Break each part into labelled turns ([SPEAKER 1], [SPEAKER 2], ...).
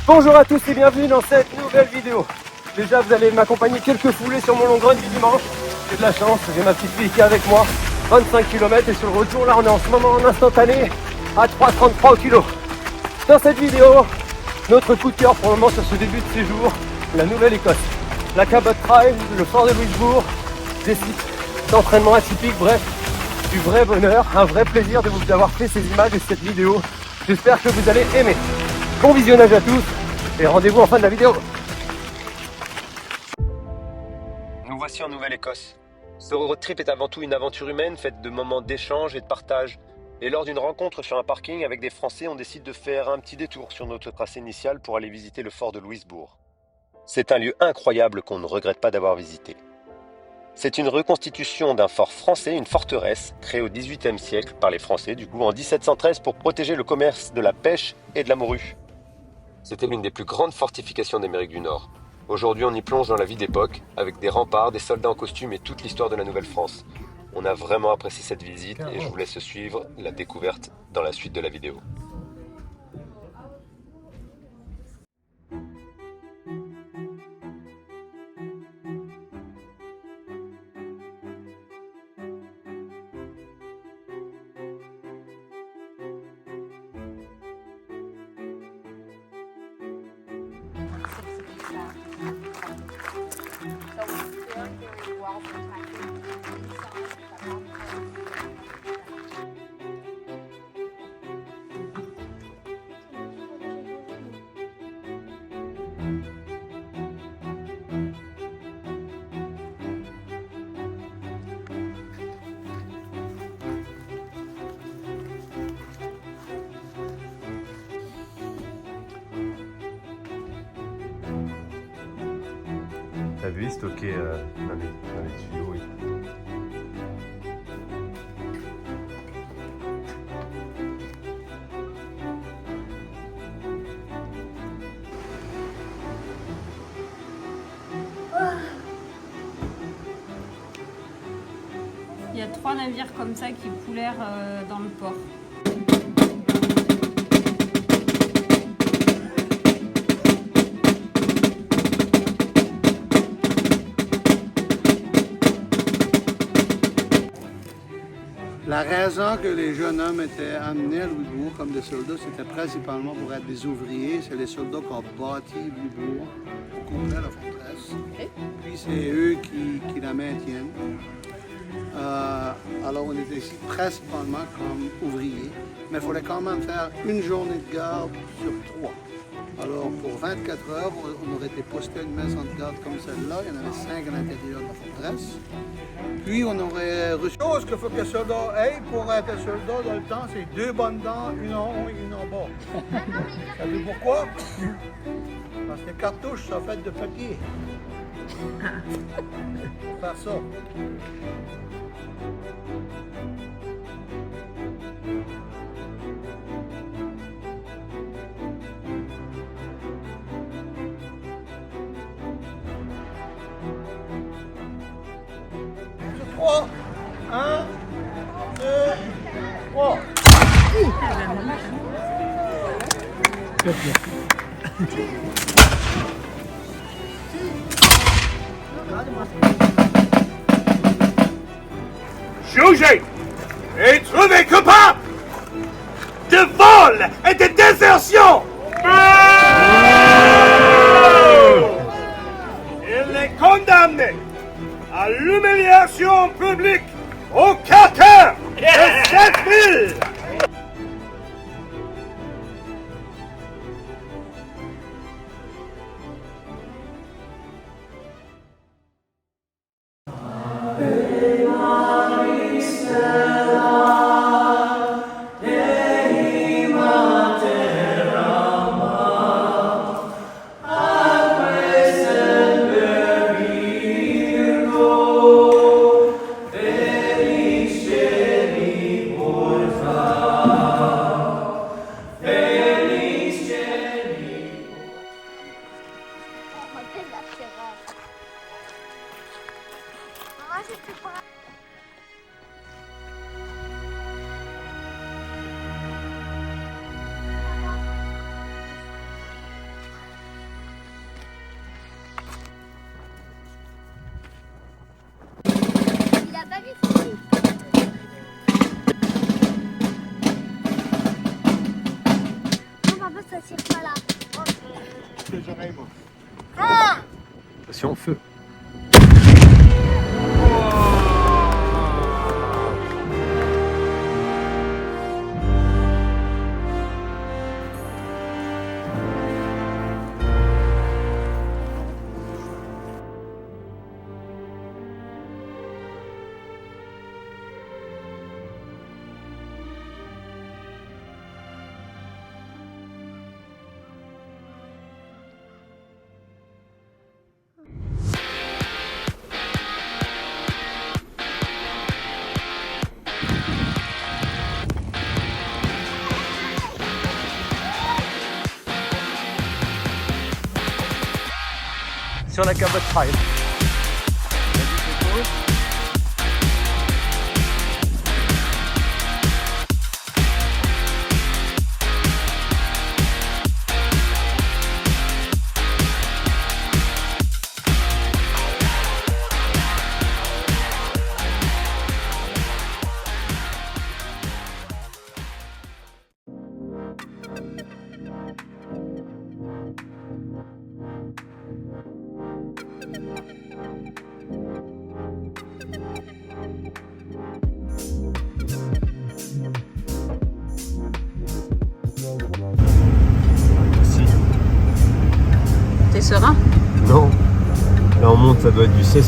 [SPEAKER 1] Bonjour à tous et bienvenue dans cette nouvelle vidéo. Déjà vous allez m'accompagner quelques foulées sur mon long run du dimanche. J'ai de la chance, j'ai ma petite fille qui est avec moi. 25 km et sur le retour là on est en ce moment en instantané à 3,33 kg. Dans cette vidéo, notre coup de cœur pour le moment sur ce début de séjour, la Nouvelle-Écosse. La Cabot Trail, le fort de Louisbourg, des sites d'entraînement atypiques, bref, du vrai bonheur, un vrai plaisir de vous avoir fait ces images et cette vidéo. J'espère que vous allez aimer. Bon visionnage à tous et rendez-vous en fin de la vidéo. Nous voici en Nouvelle-Écosse. Ce road trip est avant tout une aventure humaine faite de moments d'échange et de partage. Et lors d'une rencontre sur un parking avec des Français, on décide de faire un petit détour sur notre tracé initial pour aller visiter le fort de Louisbourg. C'est un lieu incroyable qu'on ne regrette pas d'avoir visité. C'est une reconstitution d'un fort français, une forteresse, créée au XVIIIe siècle par les Français, du coup en 1713 pour protéger le commerce de la pêche et de la morue. C'était l'une des plus grandes fortifications d'Amérique du Nord. Aujourd'hui, on y plonge dans la vie d'époque, avec des remparts, des soldats en costume et toute l'histoire de la Nouvelle-France. On a vraiment apprécié cette visite et je vous laisse suivre la découverte dans la suite de la vidéo. T'as vu, stocké dans les tuyaux et tout.
[SPEAKER 2] Il y a 3 navires comme ça qui coulèrent dans le port.
[SPEAKER 3] La raison que les jeunes hommes étaient amenés à Louisbourg comme des soldats, c'était principalement pour être des ouvriers. C'est les soldats qui ont bâti Louisbourg au complet, la forteresse. Puis c'est eux qui la maintiennent. Alors on était ici principalement comme ouvriers, mais il fallait quand même faire une journée de garde sur 3. Alors pour 24 heures, on aurait été posté à une maison de garde comme celle-là. Il y en avait 5 à l'intérieur de la forteresse. Puis on aurait reçu chose qu'il faut que le soldat ait pour être soldat dans le temps, c'est 2 bonnes dents, une en haut et une en bas. Savez-vous pourquoi? Parce que les cartouches sont faites de papier. Pour faire ça. Sur 3, 1, 2, 3.
[SPEAKER 4] Jugé et trouvé coupable de vol et de désertion. Il est condamné à l'humiliation publique au caractère de cette ville.
[SPEAKER 5] Felice,
[SPEAKER 1] Attention, feu. Sur la cabotte trail.
[SPEAKER 2] T'es serein?
[SPEAKER 1] Non. Là on monte, ça doit être du 16%.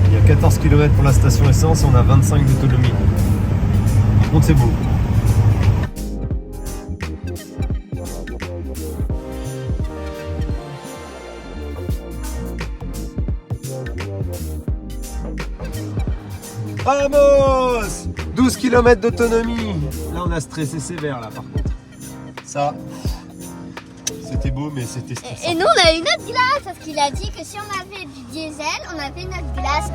[SPEAKER 1] Il y a 14 km pour la station essence et on a 25 d'autonomie. Par contre c'est beau. Vamos! 12 km d'autonomie. Là on a stressé sévère là par contre. Ça, c'était beau mais c'était stressant.
[SPEAKER 5] Et nous, on a eu notre glace parce qu'il a dit que si on avait du diesel, on avait notre glace.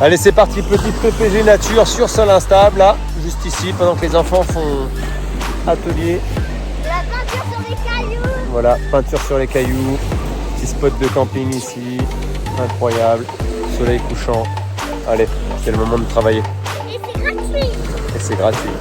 [SPEAKER 1] Allez, c'est parti, petit PPG nature sur sol instable, là, juste ici, pendant que les enfants font atelier.
[SPEAKER 5] La peinture sur les cailloux.
[SPEAKER 1] Voilà, peinture sur les cailloux, petit spot de camping ici, incroyable, soleil couchant. Allez, c'est le moment de travailler.
[SPEAKER 5] Et c'est gratuit.
[SPEAKER 1] Et c'est gratuit.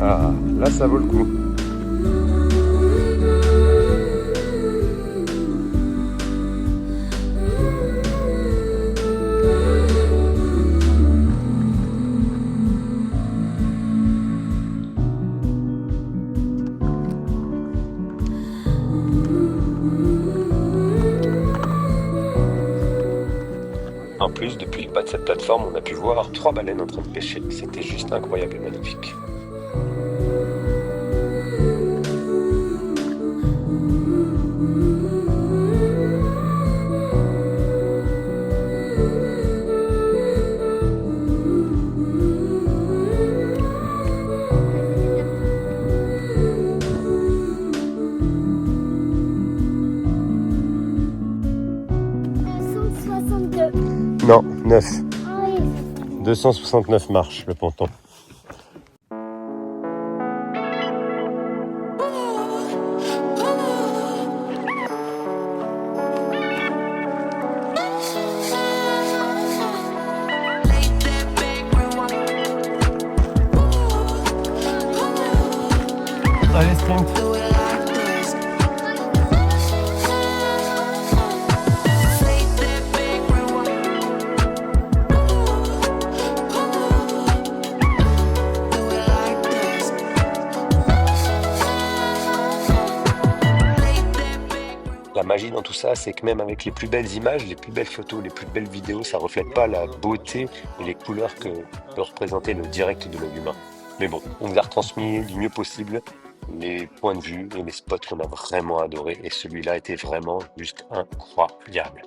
[SPEAKER 1] Ah, là ça vaut le coup. En plus, depuis le bas de cette plateforme, on a pu voir 3 baleines en train de pêcher. C'était juste incroyable et magnifique. Non, 9.
[SPEAKER 5] Ah oui.
[SPEAKER 1] 269 marches, le ponton. Allez, sprint. La magie dans tout ça, c'est que même avec les plus belles images, les plus belles photos, les plus belles vidéos, ça reflète pas la beauté et les couleurs que peut représenter le direct de l'œil humain. Mais bon, on vous a retransmis du mieux possible les points de vue et les spots qu'on a vraiment adorés. Et celui-là était vraiment juste incroyable.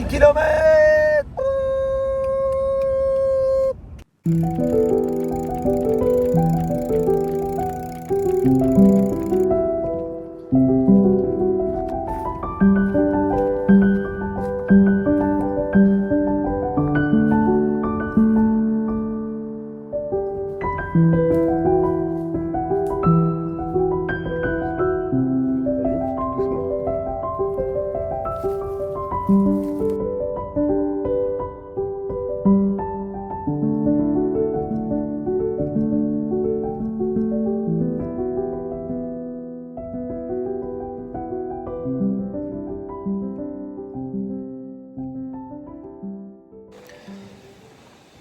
[SPEAKER 1] Kilomètres.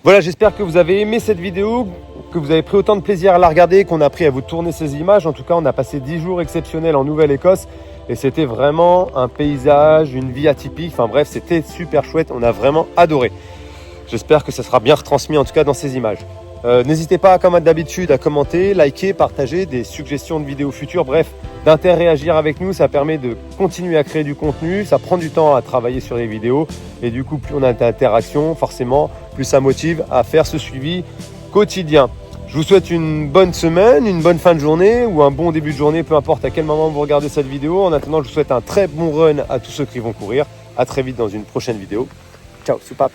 [SPEAKER 1] Voilà, j'espère que vous avez aimé cette vidéo, que vous avez pris autant de plaisir à la regarder, qu'on a appris à vous tourner ces images. En tout cas, on a passé 10 jours exceptionnels en Nouvelle-Écosse et c'était vraiment un paysage, une vie atypique. Enfin bref, c'était super chouette, on a vraiment adoré. J'espère que ça sera bien retransmis en tout cas dans ces images. N'hésitez pas, comme d'habitude, à commenter, liker, partager des suggestions de vidéos futures, bref, d'interagir avec nous. Ça permet de continuer à créer du contenu, ça prend du temps à travailler sur les vidéos et du coup, plus on a d'interaction, forcément, plus ça motive à faire ce suivi quotidien. Je vous souhaite une bonne semaine, une bonne fin de journée ou un bon début de journée, peu importe à quel moment vous regardez cette vidéo. En attendant, je vous souhaite un très bon run à tous ceux qui vont courir. À très vite dans une prochaine vidéo. Ciao, soupape.